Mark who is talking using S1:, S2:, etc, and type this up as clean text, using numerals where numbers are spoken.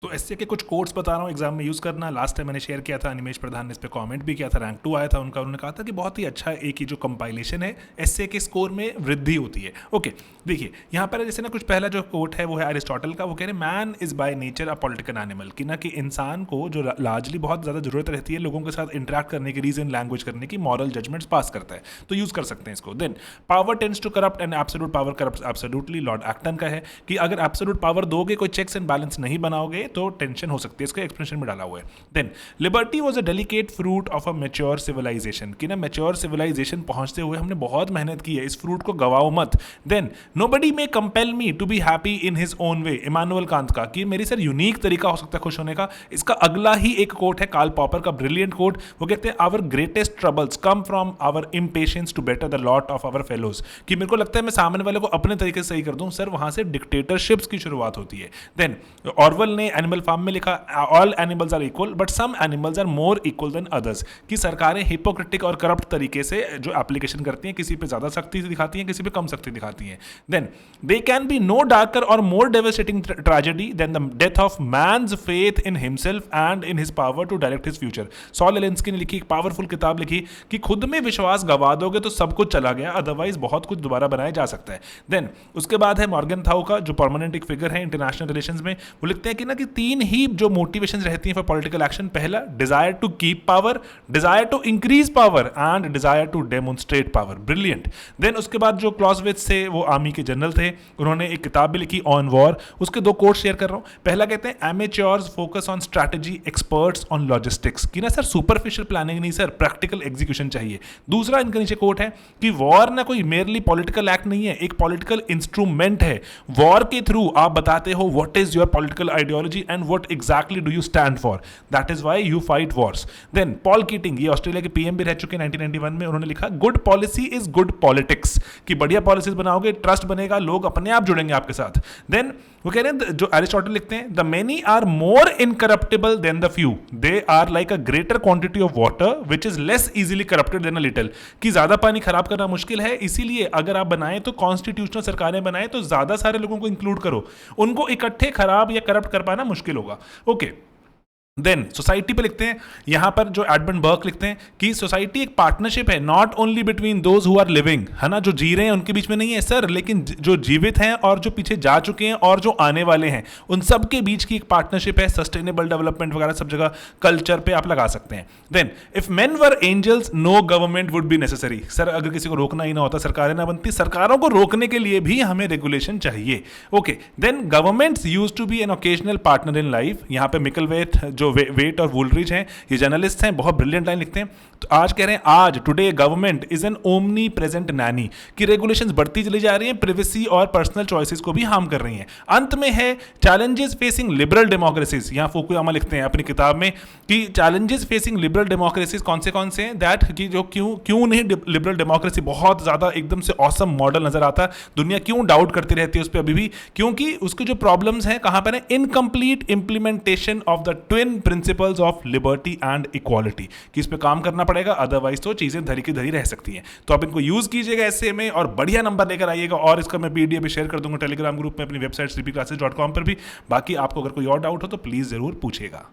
S1: तो एसए के कुछ कोट्स बता रहा हूँ एग्जाम में यूज़ करना। लास्ट टाइम मैंने शेयर किया था, अनिमेश प्रधान ने इस पर कमेंट भी किया था, रैंक 2 आया था उनका। उन्होंने कहा था कि बहुत ही अच्छा एक ही जो कंपाइलेशन है एसए के स्कोर में वृद्धि होती है। ओके, देखिए यहाँ पर जैसे ना कुछ पहला जो कोट है वो है अरिस्टोटल का। वो कह रहे हैं man is by nature a political animal, कि ना कि इंसान को जो लार्जली बहुत ज़्यादा जरूरत रहती है लोगों के साथ इंटरेक्ट करने की, रीजन लैंग्वेज करने की, मॉरल जजमेंट्स पास करता है, तो यूज़ कर सकते हैं इसको। Then power tends to corrupt and absolute power corrupt absolutely. Lord Acton का है कि अगर एब्सोल्यूट पावर दोगे, कोई चेक्स एंड बैलेंस नहीं बनाओगे तो टेंशन हो सकती है। इसको एक्सप्रेशन में डाला हुआ है। Then liberty was a delicate fruit of a mature civilisation, कि ना मैच्योर सिविलाइजेशन पहुंचते हुए हमने बहुत मेहनत की है, इस फ्रूट को गवाओ मत। Then nobody may compel me to be happy in his own way, Immanuel Kant का, कि मेरी सर यूनिक तरीका हो सकता है खुश होने का। इसका अगला ही एक कोट है कार्ल पॉपर का, ब्रिलियंट कोट। वो कहते हैं our greatest troubles come from our impatience to better the lot of our fellows, कि मेरे को लगता है मैं सामने वाले को अपने तरीके से सही कर दूं सर, वहां से डिक्टेटरशिप्स की शुरुआत होती है। देन ऑरवेल ने एनिमल फार्म में लिखा all animals are equal but some animals are more equal than others, कि सरकारें हिपोक्रेटिक और करप्ट तरीके से जो एप्लीकेशन करती हैं, किसी पे ज्यादा सख्ती दिखाती हैं, किसी पे कम सख्ती दिखाती हैं। Then there can be no darker or more devastating tragedy than the death of man's faith in himself and in his power to direct his future. Saul Alinsky ने लिखी एक पावरफुल किताब लिखी कि खुद में विश्वास गवा दोगे तो सब कुछ चला गया, अदरवाइज बहुत कुछ दोबारा बनाया जा सकता है। देन उसके बाद है मॉर्गन थाउ का, जो परमानेंट एक फिगर है इंटरनेशनल रिलेशंस में। वो लिखते हैं कि ना कि तीन ही जो मोटिवेशन रहती हैं फॉर पॉलिटिकल एक्शन। पहला, desire to keep power, desire to increase power and desire to demonstrate power. Brilliant. Then उसके बाद जो क्लॉजविट्ज थे वो आर्मी के जनरल थे, उन्होंने एक किताब भी लिखी ऑन वॉर। उसके दो कोट शेयर कर रहा हूं। पहला कहते हैं amateurs focus on strategy, experts on logistics, कि ना सर सुपरफिशियल प्लानिंग नहीं सर, प्रैक्टिकल एग्जीक्यूशन चाहिए। दूसरा इनके नीचे कोट है कि वॉर ना कोई मेरली पॉलिटिकल एक्ट नहीं है, एक पॉलिटिकल इंस्ट्रूमेंट है। वॉर के थ्रू आप बताते हो what is your political ideology and what exactly do you stand for, that is why you fight wars. Then Paul Keating, ये ऑस्ट्रेलिया के पीएम भी रह चुके हैं 1991 में, उन्होंने लिखा good policy is good politics, कि बढ़िया पॉलिसीज बनाओगे ट्रस्ट बनेगा, लोग अपने आप जुड़ेंगे आपके साथ। देन वो कह रहे हैं, जो एरिस्टोटल लिखते हैं, the many are more incorruptible than the few, they are like a greater quantity of water which is less easily corrupted than a little, कि ज्यादा पानी खराब करना मुश्किल है, इसीलिए अगर आप बनाएं तो कॉन्स्टिट्यूशनल सरकारें बनाएं तो ज्यादा सारे लोगों को इंक्लूड करो, उनको इकट्ठे खराब या करप्ट कर पाना मुश्किल होगा। ओके। देन सोसाइटी पे लिखते हैं, यहां पर जो एडमंड बर्क लिखते हैं कि सोसाइटी एक पार्टनरशिप है, not only between those who are living, है ना, जो जी रहे हैं उनके बीच में नहीं है सर, लेकिन जो जीवित हैं और जो पीछे जा चुके हैं और जो आने वाले हैं उन सब के बीच की एक पार्टनरशिप है। सस्टेनेबल डेवलपमेंट वगैरह सब जगह कल्चर पे आप लगा सकते हैं। Then if men were angels no government would be necessary, sir अगर किसी को रोकना ही ना होता सरकारें ना बनती, सरकारों को रोकने के लिए भी हमें रेगुलेशन चाहिए। Okay. Then governments used to be an occasional partner in life, यहां पे मिकलवेट जो वेट और वुलरिज हैं, ये जर्नलिस्ट हैं, बहुत ब्रिलियंट लाइन लिखते हैं। तो आज कह रहे हैं आज today government is an omni present Naini, कि रेगुलेशंस बढ़ती चली जा रही हैं, प्रिवेसी और पर्सनल चॉइसेस को भी हार्म कर रही हैं। अंत में है चैलेंजेस फेसिंग लिबरल डेमोक्रेसीज, यहां फुकुयामा लिखते हैं अपनी किताब में कि चैलेंजेस फेसिंग लिबरल डेमोक्रेसीज कौन से हैं, दैट कि जो क्यों नहीं लिबरल डेमोक्रेसी बहुत ज्यादा एकदम से ऑसम मॉडल नजर आता, दुनिया क्यों डाउट करती रहती है उस पर अभी भी, क्योंकि उसके जो प्रॉब्लम्स हैं कहां पर है, incomplete implementation of the twin principles of liberty and equality, कि इस पे काम करना पड़ेगा, अदरवाइज तो चीजें धरी की धरी रह सकती हैं। तो आप इनको यूज कीजिएगा ऐसे में और बढ़िया नंबर लेकर आइएगा, और इसका मैं पीडीएफ भी शेयर कर दूंगा टेलीग्राम ग्रुप में अपनी वेबसाइट cpclasses.com पर भी। बाकी आपको अगर कोई और डाउट हो तो प्लीज जरूर पूछिएगा।